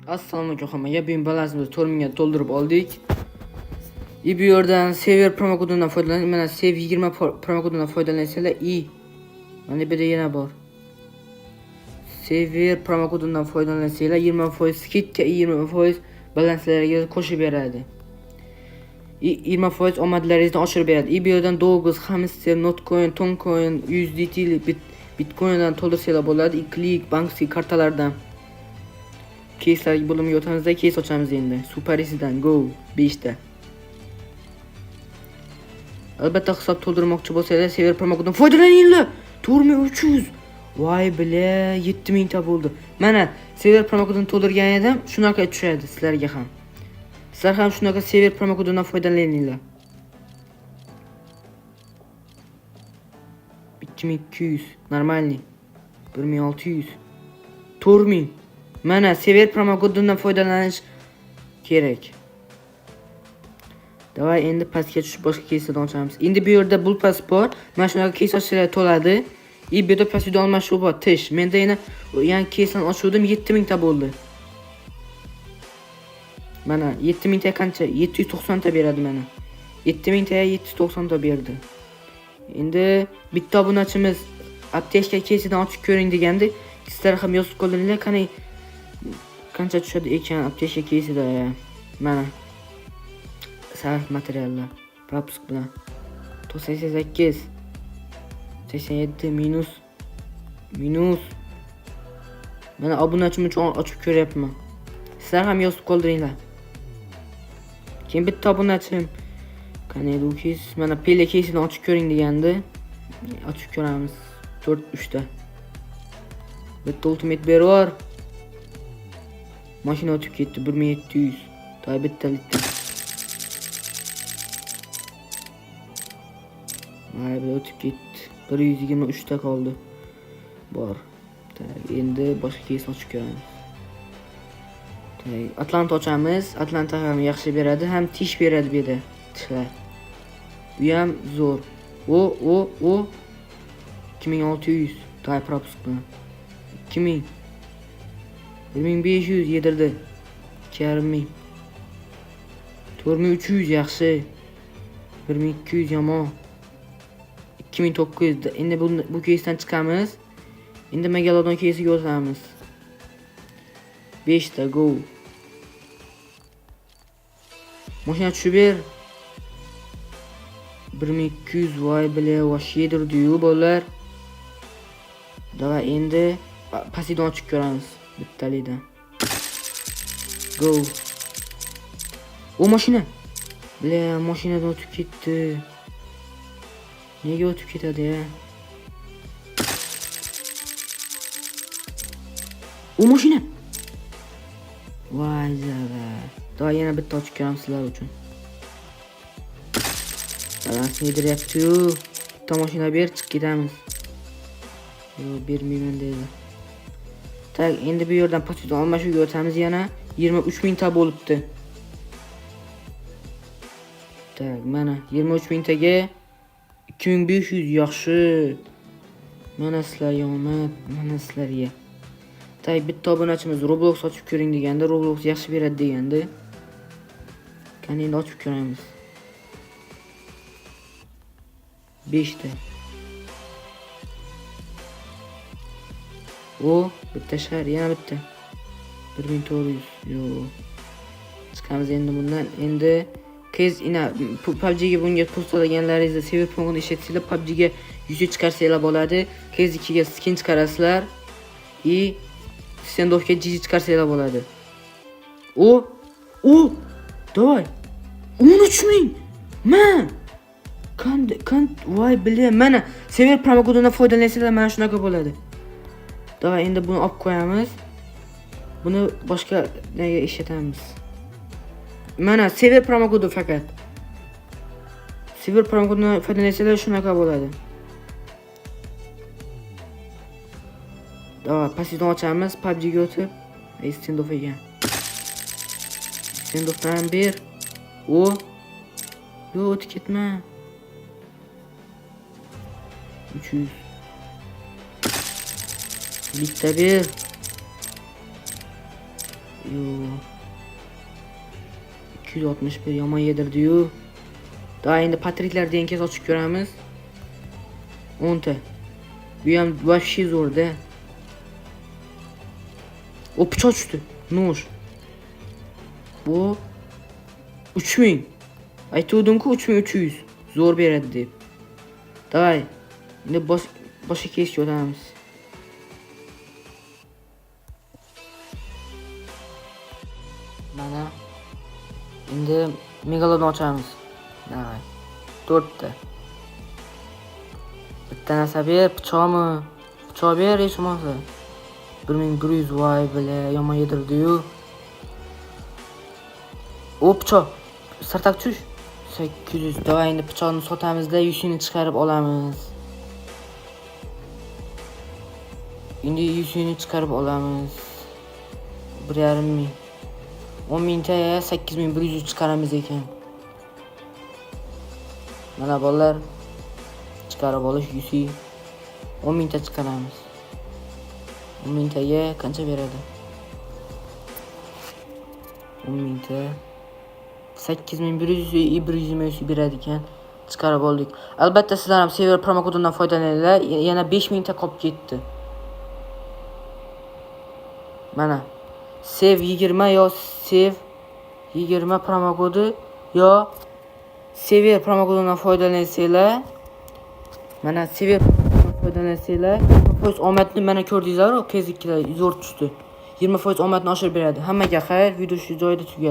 Assalomu alaykum hammaga. Bugun balansimizni 4000 ga to'ldirib oldik. Bu yerdan Sever promo kodidan foydalaning. Mana Sev 20 promo kodidan foydalansanglar mana bu yerda yana bor. Sever promo kodidan foydalansanglar 20% skidka 20% balanslarga qo'shib beradi. 20% omadlaringizni oshirib beradi. Bu yerdan Dogus, Hamster, Notcoin, Toncoin, USDT, Bitcoin'dan to'ldirsanglar bo'ladi. Click, Banksy kartalardan keyslarga bo'limiga o'tamizda keys ochamiz endi. Superisidan go 5 ta. Albatta hisob to'ldirmoqchi bo'lsangiz Sever promo kodidan foydalaninglar. 4300. Voy bile 7000 ta bo'ldi. Mana Sever promo kodini to'ldirgan edim, shunaqa tushadi sizlarga ham. Sizlar ham shunaqa Sever promo kodidan foydalaninglar. 2200 normalniy. 1600. 4000. Mana Sever promo kodidan foydalanish kerak. Davay endi pastga tushib boshqa keyslardan ochamiz. Endi bu yerda bul pasport, mana shunaqa keys ochsalar to'ladi. Bu yerda pastda almashuv bor, tish. Menda yana yangi keyslarni ochuvdim, 7000 ta bo'ldi. Mana 7000 ta qancha? 790 ta beradi mana. 7000 ta 790 ta berdi. Endi bitta obunachimiz apteka keysidan ochib ko'ring degandi. Sizlar ham yozib qo'yinglar, qani qancha tushadi ekan apteka keysida. Mana sarf materiallar propisk bilan 98 87 minus mana obunachim uchun ochib ko'ryapman. Sizlar ham yozib qoldiringlar. Keyin bitta obunachim qani bu keys mana pele keysini ochib ko'ring degandi. Ochib ko'ramiz. 3 ta. Bitta ultimate beror. Mashina o'tib ketdi 1700. To'y bitta. Mana o'tib ketdi. 123 ta qoldi. Bor. Endi boshqa keys ochib ko'ramiz. Atlanta ochamiz. Atlanta ham yaxshi beradi, ham tish beradi bu yerda. Tishlar. Bu ham zo'r. O 2600 to'y propisk bilan. 2000 1500 yedirdi. 2000 4300 yaxshi. 1200 yomon. 2900. Endi bu keysdan chiqamiz. Endi Megalodon keysiga o'tamiz. 5 ta go. Mashina tushib ber. 1200 voy bile vash yedirdi-yu bolalar. Davay endi pastidan ochib ko'ramiz bittalikdan. Go. O mashina. Bile mashinadan o'tib ketdi. Nega o'tib ketadi ya? O mashina. Voy zara. Daha yana bitta ochib ko'ramiz sizlar uchun. Balans yediryapti-yu. Bitta mashina ber, chiqib ketamiz. Yo'q, bermayman deydi. Tak, endi bu yerdan pastidan almashuvga o'tamiz yana. 23000 ta bo'libdi. Tak, mana 23000 taga 2500 yaxshi. Mana sizlarga omad, mana sizlarga. Tak, bitta obunachimiz Roblox ochib ko'ring deganda, Roblox yaxshi beradi degandi. Qani endi ochib ko'ramiz. 5 ta. O bitta shahar, yana bitta. 1400. Yo'q. Chiqamiz endi bundan. Endi Kez ina PUBG ga bunga pul to'laganlaringizni Sever promoni ishlatsanglar, PUBG ga 100 chiqarsanglar bo'ladi. Kez 2 ga skin chiqarasizlar. Sendofga GG chiqarsanglar bo'ladi. Davay. 13000. Man. Voy bile mana Sever promo kodidan foydalansanglar mana shunaqa bo'ladi. Davay endi buni olib qo'yamiz. Buni boshqa nega ishlatamiz? Mana Sever promo kodi faqat. Sever promo kodidan foydalansanglar shunaqa bo'ladi. Davay pastidan ochamiz, PUBG ga o'tib, Standoff ekan. Standoffdan ber. Yo'q, o'tib ketma. 300. Bitta ber. Yo. 261 yomon yedirdi-yu. Daha endi patriklar degan kez ochib ko'ramiz. 10 ta. Bu ham вообще zo'r-da. O pichoq tushdi. No'sh. Bu 3000. Aytuvdim-ku 3300. Zo'r beradi deb. Davay. Endi boshqa kesga o'tamiz. Mana endi megalodon ochamiz. Davay. 4 ta. Bitta narsa ber, pichoqmi? Pichoq ber, hech bo'lmasa. 1100 voy bile yomon yedirdi-yu. O pichoq. Sartak tush. 800. Davay endi pichoqni sotamizda 100 ni chiqarib olamiz. Endi 100 ni chiqarib olamiz. 1,5 ming. 10 mingtaga 8100 chiqaramiz ekan. Mana bolalar chiqarib olish 100. 10 mingta chiqaramiz. 10 mingtaga qancha beradi? 10 mingta 8100 100 beradi ekan. Chiqarib oldik. Albatta sizlar ham server promokodidan foydalaninglar. Yana 5000 ta qolib ketdi. Mana Save 20 yo Save 20 promokodi yo server promokodidan foydalansanglar. Mana server foydalansanglar 20% omadni mana ko'rdingizlar, PS2 zo'r tushdi. 20% omadni oshirib beradi. Hammaga xayr, video shu joyda tugadi.